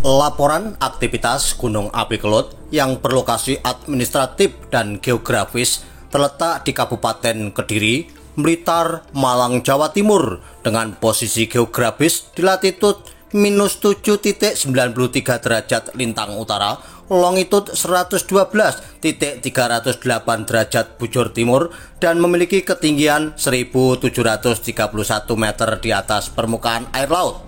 Laporan aktivitas Gunung Api Kelut yang berlokasi administratif dan geografis terletak di Kabupaten Kediri, Blitar, Malang, Jawa Timur dengan posisi geografis di latitud -7.93 derajat lintang utara, longitud 112.308 derajat bujur timur dan memiliki ketinggian 1.731 meter di atas permukaan air laut.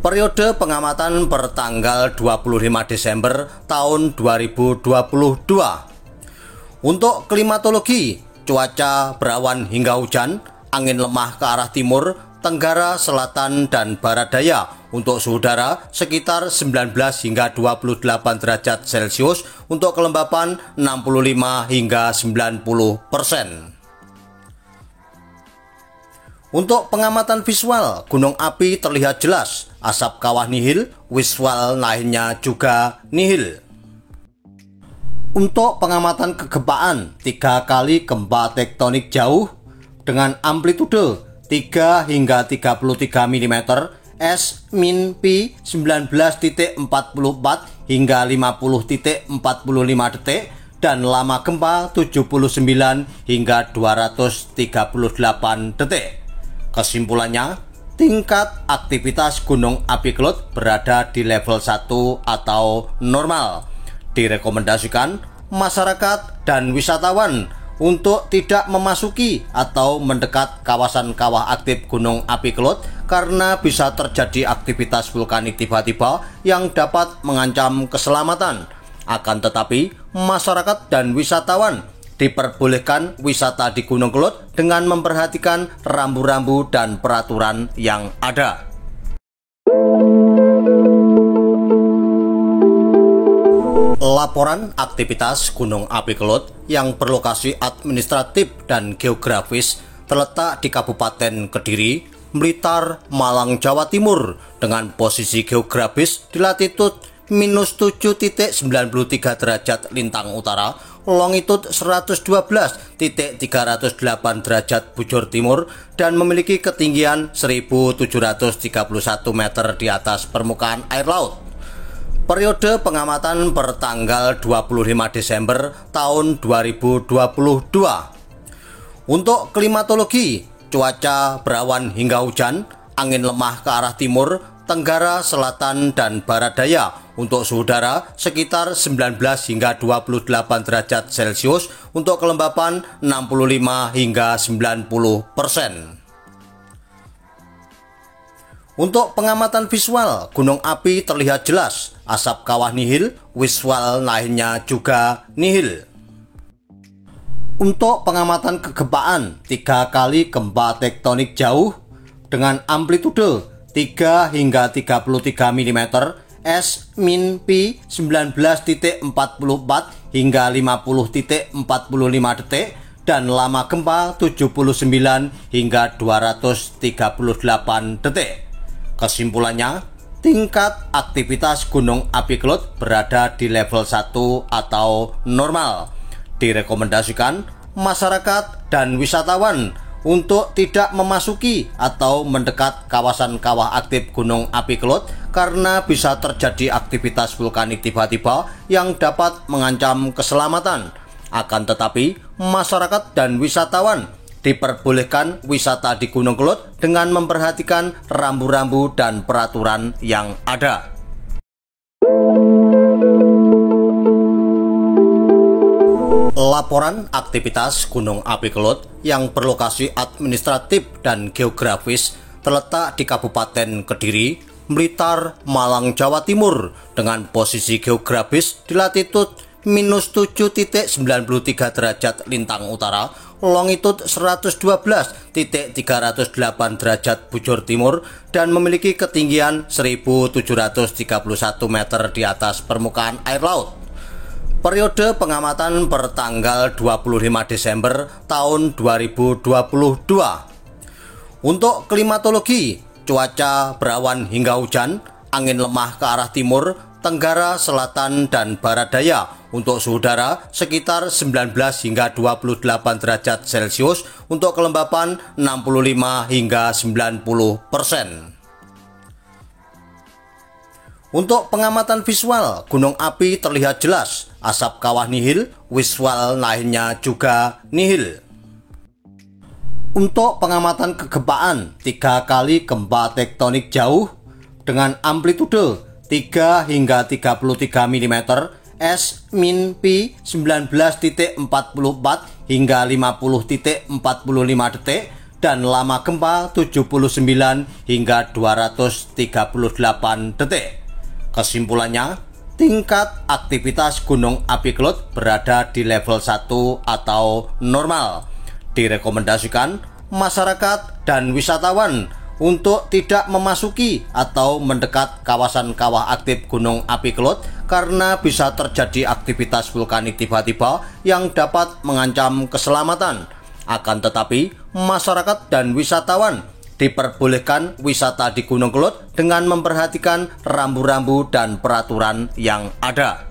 Periode pengamatan bertanggal 25 Desember tahun 2022. Untuk klimatologi, cuaca berawan hingga hujan, angin lemah ke arah timur, tenggara, selatan, dan barat daya. Untuk suhu udara sekitar 19 hingga 28 derajat Celcius, untuk kelembapan 65 hingga 90%. Untuk pengamatan visual, gunung api terlihat jelas, asap kawah nihil, visual lainnya juga nihil. Untuk pengamatan kegempaan, 3 kali gempa tektonik jauh dengan amplitude 3 hingga 33 mm, S-Pi 19.44 hingga 50.45 detik, dan lama gempa 79 hingga 238 detik. Kesimpulannya, tingkat aktivitas Gunung Api Kelut berada di level 1 atau normal. Direkomendasikan masyarakat dan wisatawan untuk tidak memasuki atau mendekat kawasan kawah aktif Gunung Api Kelut karena bisa terjadi aktivitas vulkanik tiba-tiba yang dapat mengancam keselamatan. Akan tetapi, masyarakat dan wisatawan diperbolehkan wisata di Gunung Kelut dengan memperhatikan rambu-rambu dan peraturan yang ada. Laporan aktivitas Gunung Api Kelut yang berlokasi administratif dan geografis terletak di Kabupaten Kediri, Blitar, Malang, Jawa Timur dengan posisi geografis di latitud -7.93 derajat lintang utara, longitud 112.308 derajat bujur timur dan memiliki ketinggian 1.731 meter di atas permukaan air laut. Periode pengamatan bertanggal 25 Desember tahun 2022. Untuk klimatologi, cuaca berawan hingga hujan, angin lemah ke arah timur, tenggara, selatan, dan barat daya. Untuk suhu udara sekitar 19 hingga 28 derajat Celcius, untuk kelembapan 65 hingga 90%. Untuk pengamatan visual, gunung api terlihat jelas, asap kawah nihil, visual lainnya juga nihil. Untuk pengamatan kegempaan, 3 kali gempa tektonik jauh dengan amplitude 3 hingga 33 mm, S-Pi 19.44 hingga 50.45 detik, dan lama gempa 79 hingga 238 detik. Kesimpulannya, tingkat aktivitas Gunung Api Kelut berada di level 1 atau normal. Direkomendasikan masyarakat dan wisatawan untuk tidak memasuki atau mendekat kawasan kawah aktif Gunung Api Kelut karena bisa terjadi aktivitas vulkanik tiba-tiba yang dapat mengancam keselamatan. Akan tetapi, masyarakat dan wisatawan diperbolehkan wisata di Gunung Kelut dengan memperhatikan rambu-rambu dan peraturan yang ada. Laporan aktivitas Gunung Api Kelut yang berlokasi administratif dan geografis terletak di Kabupaten Kediri, Blitar, Malang, Jawa Timur dengan posisi geografis di latitud -7.93 derajat lintang utara, longitud 112.308 derajat bujur timur dan memiliki ketinggian 1.731 meter di atas permukaan air laut. Periode pengamatan bertanggal 25 Desember tahun 2022. Untuk klimatologi, cuaca berawan hingga hujan, angin lemah ke arah timur, Tenggara, Selatan, dan Barat Daya untuk suhu udara sekitar 19 hingga 28 derajat Celcius, untuk kelembapan 65 hingga 90%. Untuk pengamatan visual, gunung api terlihat jelas, asap kawah nihil, visual lainnya juga nihil. Untuk pengamatan kegempaan, 3 kali gempa tektonik jauh dengan amplitude 3 hingga 33 mm, S-P 19.44 hingga 50.45 detik, dan lama gempa 79 hingga 238 detik. Kesimpulannya, tingkat aktivitas gunung api Kelut berada di level 1 atau normal. Direkomendasikan masyarakat dan wisatawan untuk tidak memasuki atau mendekat kawasan kawah aktif gunung api Kelut karena bisa terjadi aktivitas vulkanik tiba-tiba yang dapat mengancam keselamatan. Akan tetapi, masyarakat dan wisatawan diperbolehkan wisata di Gunung Kelut dengan memperhatikan rambu-rambu dan peraturan yang ada.